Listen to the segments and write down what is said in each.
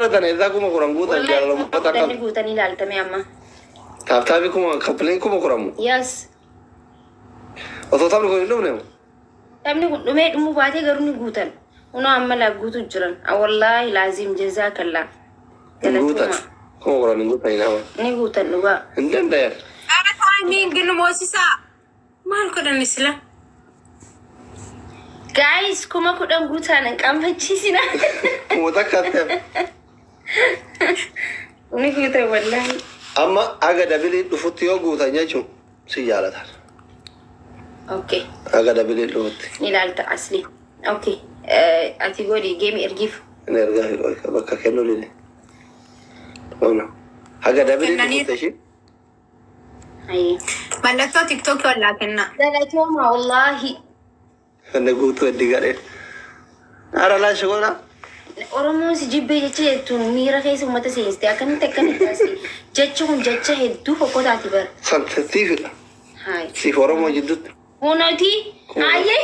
أنا إذا كم كرام قوتا جالو مبتدا والله قوتا نيلال تمي أما تابتابي كم كابلين كم كرام يس وتطابل كم يلونه تمني قلت مو باتي قرني قوتا ونا عملا قوتو جران والله لازم جزاك الله قوتا كم كرام قوتا هنا ني قوتا نوا عندنا ده أنا تاني قلنا موسيسا ما هالكلام نسلا guys كما كنت قوتا نكام بتشيسنا متكتم ني قوتا والله أما أجا دبلي دفتيو قوتا نجوم سيارة اوكي أجا دبلي دفت نيلال تأصلي اوكي أتيقولي جيمي إرجيف نرجع بكا كنو ليه أنا أجا دبلي دفت شيء أي ملكتو تيك توك ولا كنا لا توما والله أنا قوتو الدجاجة أرى لا شغلة Oromoo si jibbee jecha jettuun miira keessa uummata seensitee akkamitti akkamitti taasise jecha kun jecha hedduu fokkotaati bara. سنتيفلا Hayi. سيف ورمو جدد Kunooti hayyee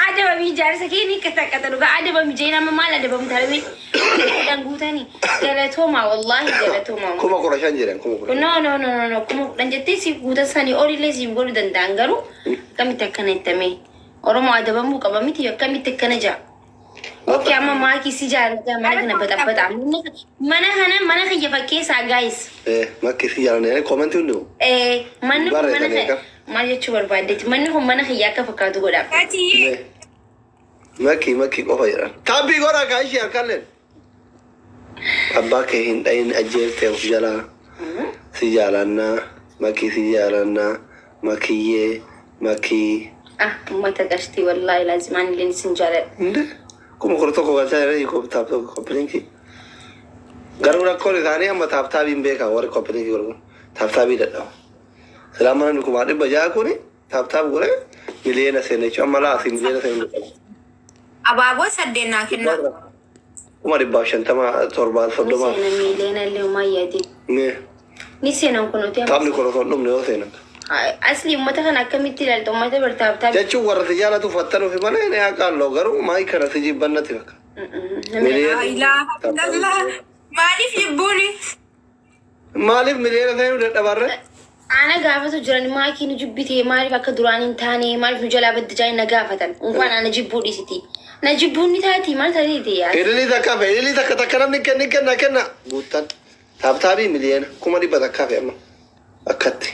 adabamii jaarsa keenii katakata dhuga adabamii jeenama maal adabamuu talamee kudhan guutanii galatoomaa wallaahi galatoomaa. كم قرشان جيران كم قرشان No kuma kudhan jettee siif guutan sanii olillee siif godhuu danda'an garuu akkamitti akkana jettamee Oromoo adabamuu qaba miti akkamitti akkana jaa. Oke, amma maaki si jaarata mana kana bata. Mana kan ya pakai sa guys. ما كيسي جانا كومنت ونو Mana kan mana cubar bandet. Mana kan mana kan ya ka fakatu goda. كاتي ما كي كوفيرا تابي غورا كايشي أكلن أباك هندين أجل تيوجلا سيجالنا ما كي سيجالنا ما كي Ah, mata gasti wallahi lazim an lin sinjala. كم قرطو كوجا يكوب تابتو كوبرينكي غارورا كوري ثاني أما تابتابي مبيكا وري كوبرينكي غارو تابتابي دلنا سلامنا نكمل بجا كوني تابتاب غوري ملينا سنة شو أملا أسي ملينا سنة أبابو سدنا كنا وما رباشن تما تربال فدما Nisena milena le ma yadi. نه Nisena kono te. تابني كورو صلهم نيو سينك Asli mata kan akamitti lal to mata bertab. جاتشو ورا تجارة تفتنوا في منا إني أكان لوجرو ما يكره تجيب بنا تبقى لا إله إلا الله مالي يبوني مالف ملينا ثاني ولا برا Ana gaafa tu jiran maaki nu jibbite maaliif akka duraan hin taane maaliif nu jalaa baddajaa na gaafatan unkwaan ana jibbuu dhiisiti na jibbuun ni taati maal taatee yaa إدلي ذاك تكرم نكنا بوتان تابتابي ملينا كم دي بدك أما أكتي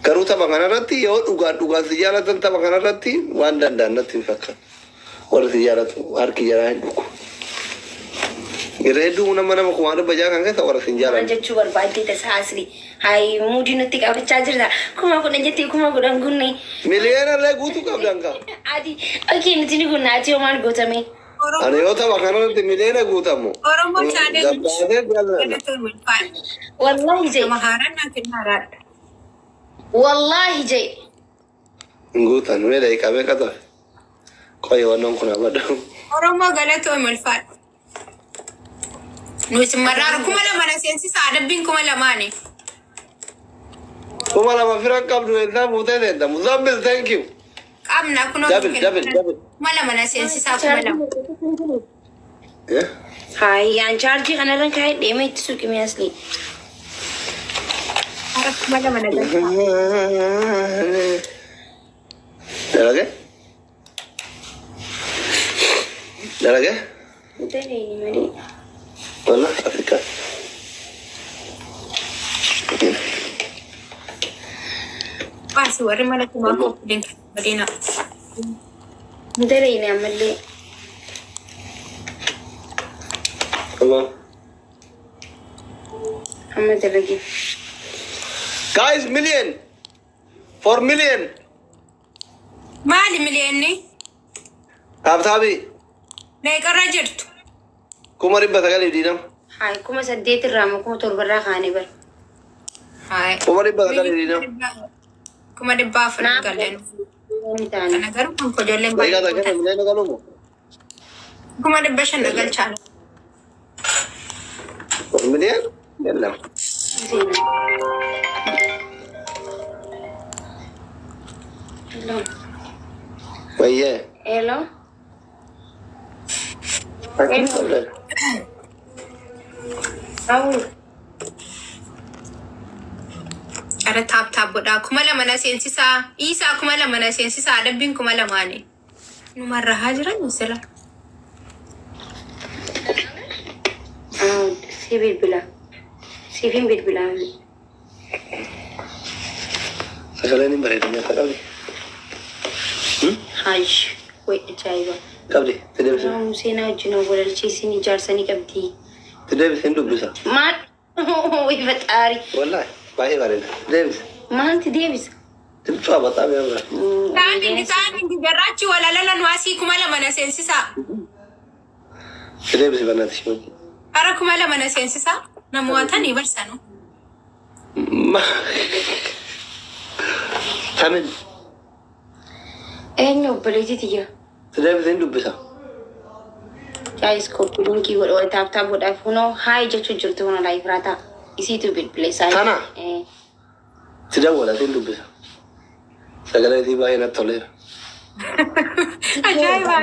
كروتا بعنا رتي يو دوغا سيارة تنتا بعنا رتي وان دان نتي فكر ولا سيارة هاركي جراين بكو يريدو منا مكوانو بجا كانك تورا سيارة jechuu barbaadde tasaa asli hayi muudii nutti qabachaa jirta kuma kudha jettee kuma kudhan gunne ملينا لا قوتو كابدانكا adi okay nuti ni gunnaati yoo maal gootame أنا يوتا بعنا رتي ملينا قوتامو أورمو شادي wallahi jay مهارنا كنا راد wallahi jay قوتان ولا يكابي كذا كوي ونون كنا بدو أورمو غلطو ملفات نوش مرار كملا منا سينسي سادبين كملا ماني كم على ما فيران كابدو إذا موتة إذا مزامل thank you كامنا كنا double ملا منا سينسي ساكملا yeah hayi yaan chargii kanarran kaa'ee deemee itti suuqime asli عرف ملا منا درجة Daleeni malee. والله أفكار بس وري ملا كما هو دين بدينا Daleeni ammallee. الله Amma dalagi. guys million 4 million مالي ملياني تابتابي لا يقرجرت كم ربع تقالي دينام Hayi kuma 8 irraa kuma 7 irraa kaane bar. هاي كم ربع تقالي دينام كما دبا فنا قالن Ni taane. انا غير كم كجولن بيجا تقالي مليون قالوا كما دبا شن قال چال مليون يلا Hello. وياه Hello. Achi qabda. Ara taap godhaa kumala mana seensisaa isaa kumala mana seensisaa adabbiin kumala maani numarra haa jiran sila Sivil bila. Sivil bila. Sagaleen hin bareedin nyaata qabdi. Haash. Wait, ajaa'iba. Qabdi. Tiddeebisa. Seenaa wajjin walaalchiisiin ijaarsanii qabdi. Tiddeebisa hin dubbisa. Maal? Way faxaari. Wallahi baay'ee bareeda. Tiddeebisa. Maalti deebisa? Timchaa baxaa beekama. Taa'anii garraachi walaalala nuwaasii kumala mana seensisaa. Tiddeebisi bannaati shimatti. Ara kumala mana seensisaa namootanii barsanu. Tamin. Eenyu obboleettii tiyya. Tiddeebisa hin dubbisa. Jaayiskooppii linkii taaptaap godhaaf hunoo haay jechuu jirtu huna laayifiraataa. Isiitu bilbileessaa. Kana? Tidawwala hin dubbisa. Sagalee tii baay'ee natti toleera. Ajaa'iba.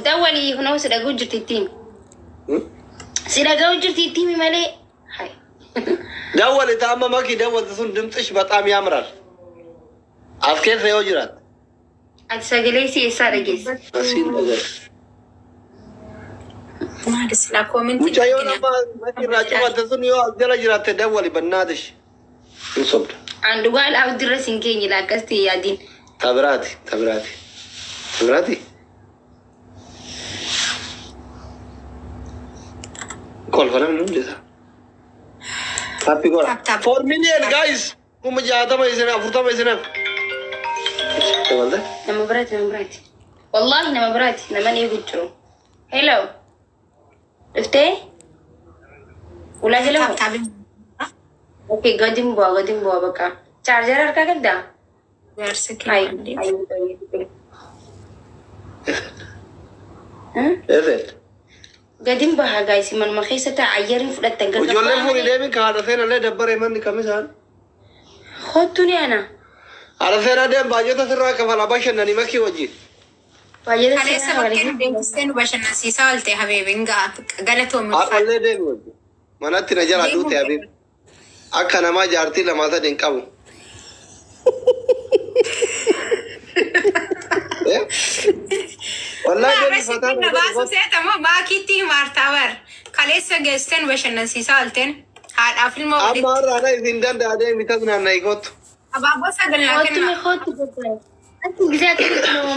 Dawwalii hunoo si dhaguu jirti ittiin. Si dhaguu jirti ittiin malee. Haay. Dawwali taama makii dawwalti sun dimxish bataam yaamraal. As keessa yoo jiraat. Ati sagalee si eessaa dhageessa? Asiin dhagaa. Maali silaa koominti. Mucayyoo nama makirraa cufatte sun yoo as jala jiraatte dawwali bannaatish. Hin sobda. Andugaa laawdirra siin keenya laakkas ta'e yaadiin. Tabiraati. Kolfana min hundisa. Happy gora. 4 million guys. Kuma jaatama isina afurtama isina. Walda. Nama biraati. Wallahi nama biraati. Nama ni jiru. Hello. Dhuftee? Ulaa jala moo? Okay, gadin bu'aa bakka. Charger harkaa qabdaa? Jaarsa Hayi. Ezel. Gadin bahaa gaayisi manuma keessa ta'a ayyariin fudhattan gargar. Ijoollee furii deemin ka haadha seenallee dabbaree manni kamisaan. Hottu ni ana. Haadha seenaa deem baay'ata sirraa kafala bashannanii makii wajjin. Baay'ee Kaleessa bakkee nu deemsisee nu bashannansiisaa oolte habeebin galatoomii Haadhallee deemi wajjin. Manatti na jala duute habiib. Akka namaa jaartii lamaa sadii hin qabu. Wallahi deemi fataa. Baasu seetamoo maakiitti himaartaa bar kaleessa geesseen bashannansiisaa oolteen haadhaaf ilmoo Amma har'aana isin danda'a deemi tas naanna'ii kottu. abaaboo sagalnaa Hottu kenna. mi hottu gogoon. Ati gizaati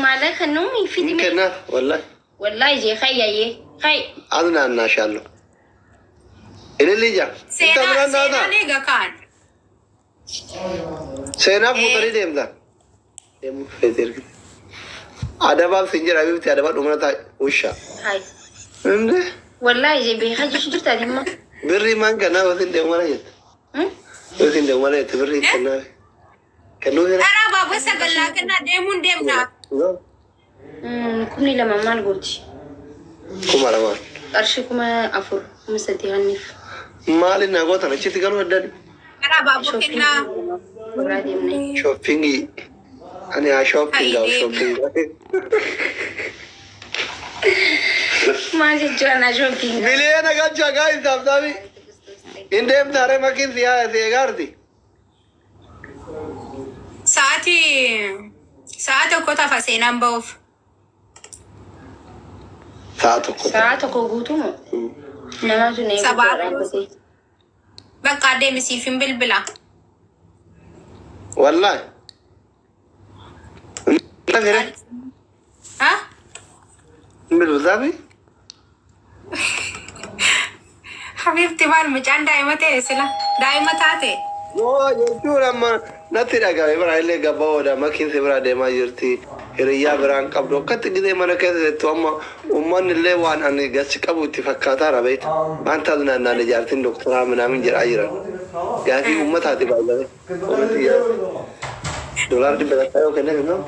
maala kan nuumi fidime. Kennaaf wallahi. Wallahi jee khayyaayee. Hay. As naannaashaallu. Ililii jaa. Seenaan eega kaan. Seenaa fuutanii deemtan. Deemuu feetee ergite. Adabaaf sin jira bifti adaba dhumana ta'a ushaa. Hay. Inde Wallahi jee beekaa jechuun jirta dhimma. birrii maan kennaa wasin deemu mana jette. Wasin deemu mana jette birrii kennaa. Kennuu jira. Dhala abaaboo sagalnaa kennaa deemuun deemnaa. Kumni lama maal gooti? Kuma lamaan. Qarshii 4,000 sadii hanniif. Maali naa gootan achitti galuu addani. Dhala abaaboo kennaa. Biraa deemnee. Shoppingii. Ani haa shoppingaa shoppingaa. Maal jechuudha na shopping. Miliyoona galchaa gaa'is taabtaabi. Hin deemtaaree makiin si eegaarti. Sa'a tokko tafa seenaan ba'uuf. Sa'a tokko. Sa'a tokko guutumoo? Namatu na eeguudha dhaabbatee. Bakka adeemisiif hin bilbila. Wallahi. Ha? Bilbilaafi? Habiibti maal mucaan daa'ima ta'e sila daa'ima taate. Yoo jechuun amma natti dhagahame bira illee gabbaa ooda makiin si bira deemaa jirti. Hiriyyaa biraan qabdu akkatti gisee mana keessa jettu amma uummanni illee waan ani gasi qabu itti fakkaataa rabeet. Wanta naannaan ijaartiin doktoraa minaamin jedhaa jiran. Gaafii uummataati baay'ee. Dolaar 100 yoo kenname immoo.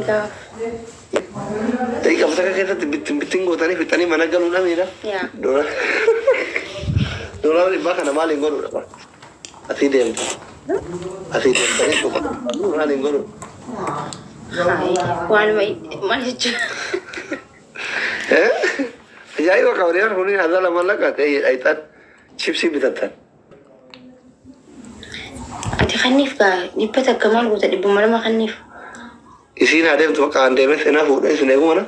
Egaa. Ta'ii qabsaka keessatti bittiin gootanii fixanii mana galuu dhameedha. Yaa. Dolaar 100 kana maaliin godhuudha? Asii deemta. Asii deemtanii dhufa. Maaliin godhu? Waanuma maal jechuudha? جاي وكوريان هوني هذا لما لقى تي أيتان شيبسي بتتان أنت خنيف كا دبتك كمان قلت دب مرة ما خنيف يصير هذا توقع عن ديمة سنة فوق سنة يومنا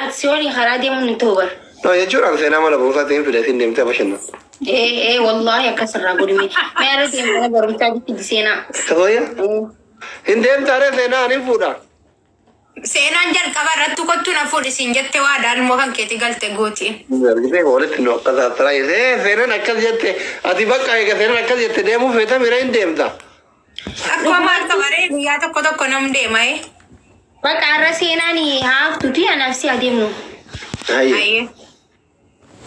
أتسوالي خرادي من توبر لا يجور عن سنة ما لبوسا تين في الأسين ديمة تبشرنا إيه والله يا كسر رجولي ما أعرف أنا برمت هذه في سنة كذويا هندم تارة سنة أنا فودا Seenaan jalqaba irratti kottu na fuudhisiin jette waadaan immoo kan keeti galte gooti. Gidee walitti nu akka taraa seenaan akkas jette ati bakka eega seenaan akkas jette deemuu feeta mira hin deemta. Akkuma maal tabaree guyyaa tokko nam deema Bakka har'a seenaan haaftuuti anaaf si adeemnu. Hayyee.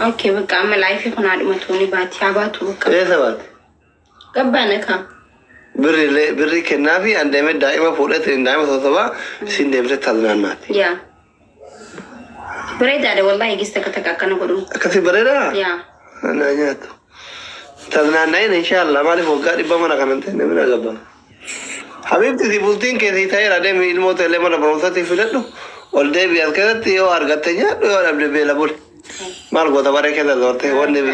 Okay bakka amma laayifii kun haadhumatuuni baati haa baatu bakka. Eessa baate? Gabbaana kaa. Birri kennaa fi an deemee daa'ima fuudhate daa'ima sosobaa siin deemtee taasinaannaati. Yaa. Bareedaadha wallahi gista akka akkana godhu. Akkasii bareedaa? Yaa. Naa nyaatu. Taasinaannayin inshaallah maaliif waggaa dhibba mana kanan ta'e namni agabbaa. Habiibti si bultiin keessii ta'eera deemi ilmoota illee mana barumsaatti filadhu ol deebi as keessatti yoo argatte nyaadhu yoo dhabde beela bule. Maal goota baree keessa zoorte wanni bi.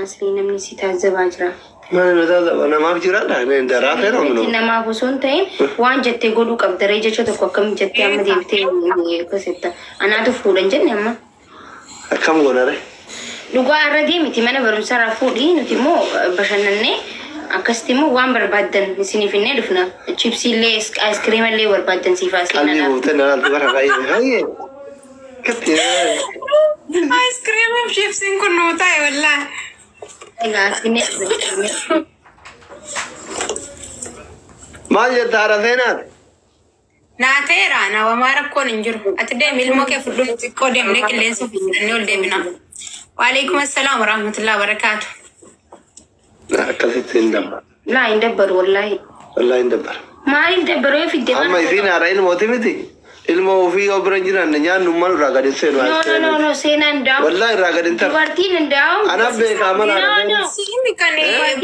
Asli namni si taazabaa jira. Maal taazaba namaaf jiraadha daraa feera minu. Namaaf osoo hin ta'in waan jettee godhuu qabdaree jecha tokko akkam jettee amma deemtee akkasitti anaatu fuudhan jenne amma. Akkam godhare. Dhugaa irra deemiti mana barumsaa fuudhii nuti immoo bashannannee akkasitti immoo waan barbaaddan isiniif innee dhufna. Chipsiillee aayiskiriimallee barbaaddan siifaa Qalbii seenaa. buutee nanaatti bara baay'ee hayyee. Katti. Aayiskiriimiif chipsiin kun nuu ta'e wallaahi. Egaa sinne Maal jetta haadha seenaati? Naateera nawamaa rakkoon hin jiru. Ati deemi ilmoo kee fudhu xiqqoo deemnee qilleensa fudhannee ol deebina. Waalaikum assalaam warahmatullahi wabarakaatu. Akkasitti hin dabbaru. laa hin dabbaru wallaahi. Wallaahi hin dabbaru. Maaliif dabbaru yoo fidde Amma isiin haadha ilmooti miti. Ilmoo ofii yoo bira jiran nyaannu malu irraa gadi seenu. No, seenaan daa'u. Wallaahi irraa gadi hin ta'a. Dubartiin hin daa'u. Anaaf beekaa mana haadha. Siimi kan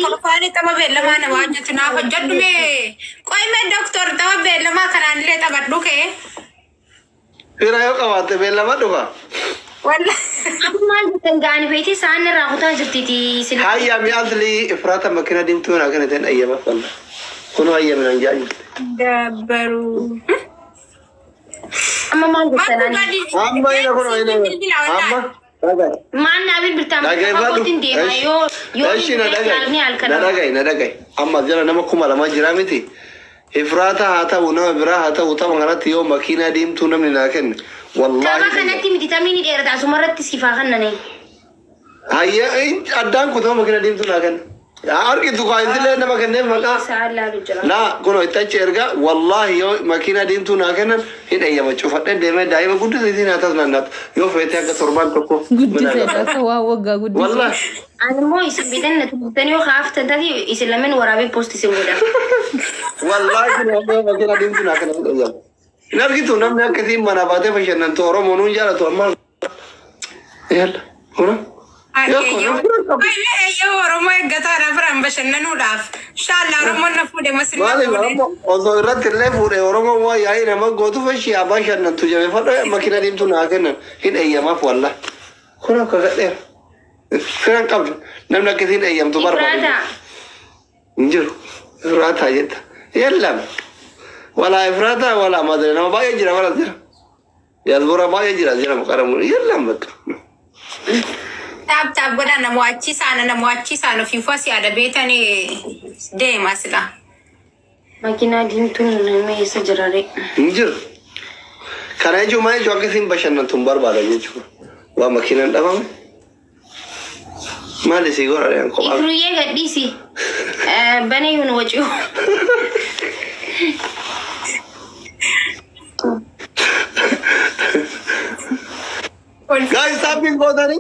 profaayilii tapha beellamaa nama hojjetu naaf hojjedhu mee qo'ime doktor tapha beellamaa kanaan illee taphadhu kee. Fira yoo qabaatte beellama dhufa. Amma maal jettan gaani beekti isaan irraa kutaa jirtiti sila. Hayya mi'aasli ifraata makiina diimtuu naa kana ta'in ayyama falla. Kun ayyaminaan jaajirte. Dabbaru. Amma maal jettan Amma ina kun amma. maan naa bilbiltaan Dhagai bakka baadhu. kootiin deema yoo Eshi na ilaalni halkan. dhagai. Amma jala nama kuma lama jira miti. Ifraata haa ta'u nama biraa haa ta'u tapha kanatti yoo makiinaa diimtuu namni naa kenne. Tapha Wallaahi. kanatti miti tamiini dheerata asumarratti sifaa kannane. Hayya addaan kutama makiinaa diimtuu naa kenne. Argitu kaa isilee nama kenneef maqaa. Isaan laalu jira. Laa kun ittachi erga wallaahi yoo makiinaa diimtuu naa kennan hin eeyyama cufadhee deemee daa'ima guddisa isiin haa taasifnaannaatu yoo feetee akka torbaan tokko. Guddiseedha waa waggaa guddisee. Wallaahi. Ani immoo isin bitan na tuqtanii yoo haaftan taate isin lameen waraabee poosti isin godha. Wallaahi kun ammoo makiinaa diimtuu naa kennan hin eeyyama. Hin argitu namni akkasiin mana baatee bashannantu Oromoo nuun jaalatu amma. Yalla. Kuna. Yoo Oromoo eeggataadha biraan bashannanuudhaaf. Inshallah Oromoon na fuudhe masinna Maali fuudhe. osoo irratti illee fuudhee Oromoo waa yaa'ii nama gootu fashi haa bashannantu jabeeffadhu makiinaa diimtuu naa kennan hin eeyyamaaf wallaahi. Kun akka gadheera. Firan qabdu namni akkasiin eeyyamtu barbaadu. Ifraata. Injiru. Ifraataa jetta. Yallam. Walaa ifraataa walaa madre nama baay'ee jira wala jira. Yaalbura baay'ee jira maqaramu. Yallam bakka. Taap godha nama achiisaan ofiifuu asii yaada beetanii deema sila. Makiinaa diimtuun namni eessa jirare. Injiru. Kana jechuun maal jechuun akkasiin bashannantu hin barbaadan jechuudha. Waa makiinaan dhabame. Maali si godhadhaan kophaa. Ifruyyee gadhiisi. Banee yuun wacuu. Guys, tapping gootanii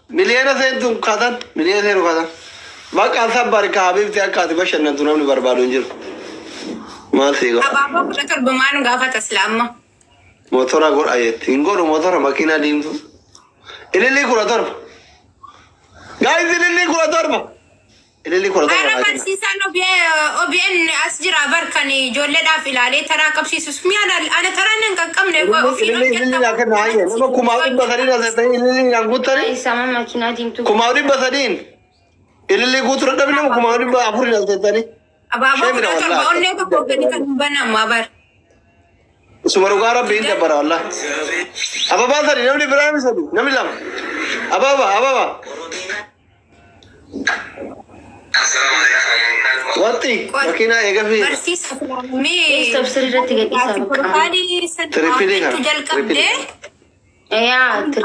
miliyoona seentu katan miliyoona seenu katan maqaan sabbaari kaabiifti akka ati bashannantu namni barbaadu hin jiru. Maal sii godha? Abaaboo 17 maanu gaafata islaamma. Motora godha jetti. Hin godhu motora makiinaa diimtuu. Ilillii 17. Guys, ilillii 17. Ililli korata Ara kana. barsiisaan OBN as jira barkani ijoolleedhaaf ilaalee taraa qabsiisus mi'aan ana taraan hin qaqqabne Ililli naa kenna hayya. Nama kumaa dhibba sadiin asirratti ililli naan guuttani. Sama makiinaa diimtuu. Kumaa dhibba sadiin. Ililli guutuu dhabni nama kumaa dhibba afurii asirratti. abaaboo kudha torba onnee tokko gadi kan hin banamu bar. Suma dhugaa rabbiin dabbara wallah. Ababaa sadi namni biraan sadi namni lama. Ababa. Wanti makiinaa eegafi. Barsiisa Stop sirriitti gadhiisaa bakka. Tiripiidii kana. jalqabdee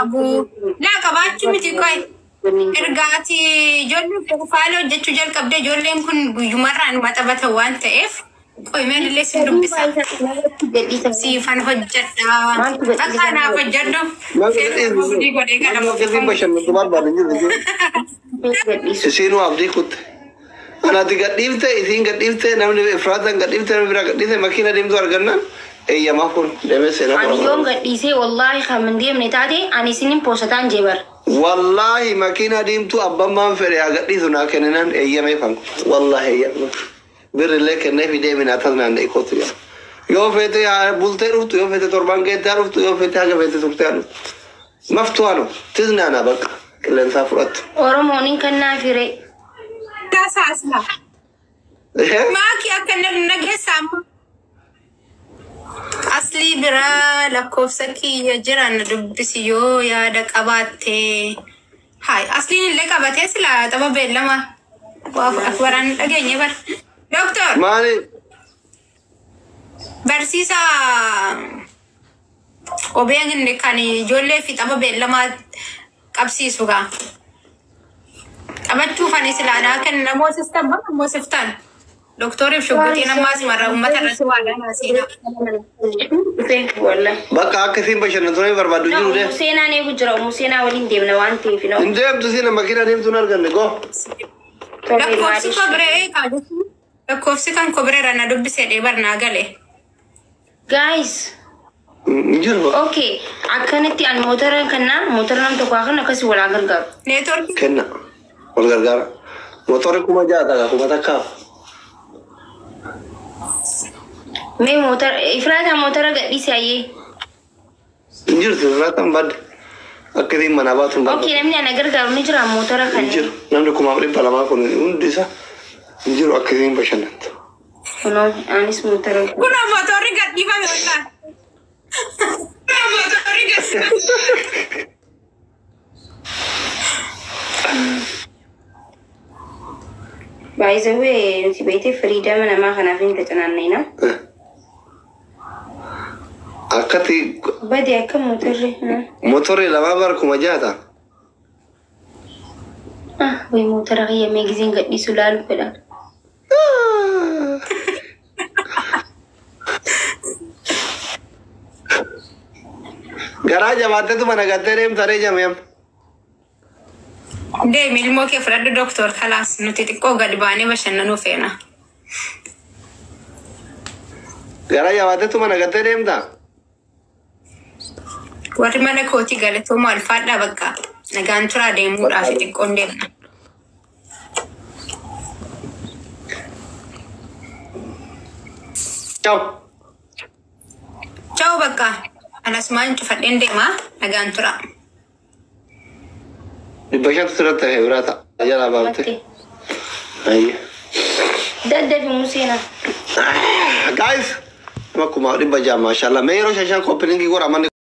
abuu laa qabaachuu miti qoy. Ergaati ijoolleen faalee hojjechuu jalqabdee ijoolleen kun guyyumarraan maxabata waan ta'eef qoy meelillee si dubbisa. Siifan hojjedha. Akka naaf hojjedhu. Feeruu godhee kana Gilbiin bashannantu barbaadan jirti. Isiinuu abdii kutte. Anaati gadhiifte isiin gadhiifte namni Efraataan gadhiifte namni biraa gadhiifte makiina deemtu argannaan eeyyamaa kun deemee seenaa Ani yoon gadhiisee wallaahi kan hin deemne taate ani isinin poosataan jeebar. Wallahi makiina deemtu abbammaan fedhe haa gadhiisu naa kenninan eeyyamee fangu. Wallahi eeyyamee. Birrillee kennee fi deeminaa tas naan dheekootu jira. Yoo feete bultee dhuftu yoo feete torban geettaa dhuftu yoo feete haga feete turtee dhuftu. Maftuwaanu tisnaana bakka qilleensaa fudhattu. Oromoon kan naafire. Tasaasna. Maaki akka nageessaa asli biraa lakkoofsa kiyya jiran dubbisi yoo yaada qabaatte. Hai asliin illee qabatee sila xaba beellama. Waaf akbaraan dhageenye bar. Doktor. Maali? Barsiisa OBN kan ijoollee fi xaba beellamaa qabsiisu gaa. Qabachuu fani silaanaa kan namoota stabba namoota siftaan. Doktoriif shubbitiin ammaas marra uummata irratti waadaan seenaa. Bakka akkasiin bashannantoonni barbaadu jiru de. Seenaan eegu jira seenaa waliin deemna waan ta'eef. Hin deemtu siina makiina deemtu hin arganne goo. Lakkoofsi kobree kaajatu. Lakkoofsi kan kobreera na dubbisee dheebar naa gale. Guys. Jiru. Okay. Akkanatti an motora nam tokko kan akkasii walaa gargaaru. Neetworkii. Kenna. Wal gargaara. Motorri kuma jaata kuma takkaa. Mee Ifraataa motora gadhiisee ayyee. Hin jirtu Ifraataan badde. Akkasiin mana baatu hin Okay, namni ana gargaaru ni jira motora kan. Hin jiru. Namni kumaaf dhibba lamaa kun hundi isaa hin jiru akkasiin bashannantu. Kunoo anis motora. Kuna motorri gadhiifame wallaan. Motorri gadhiifame. By the way, nuti beekte freedom namaa kanaaf hin tacanannayna. Akkati Badee akka motorri. motorri lamaa bar kuma jaata. Way motora qiyyamee giseen gadhiisu laalu fedha. Garaa jabaattetu mana gattee deemtaree jameem. Deemi ilmoo kee fudhadhu doktor kalaas nuti xiqqoo gadi baanee bashannanuu feena. Garaa jabaattetu mana gattee deemta. Warri mana kootii galatooma alfaadhaa bakka nagaan turaa deemuudhaaf xiqqoon deemna. Ciao. Ciao bakka anas maan cufadheen deemaa nagaan turaa. Dhibba shantu sirratti hafee biraa ta'a. Jalaa baafte. Ayya. Daddabi museena. Guys, nama kumaa dhibba ja'a maashaallah. Mee yeroo shan qophiliingii godha manni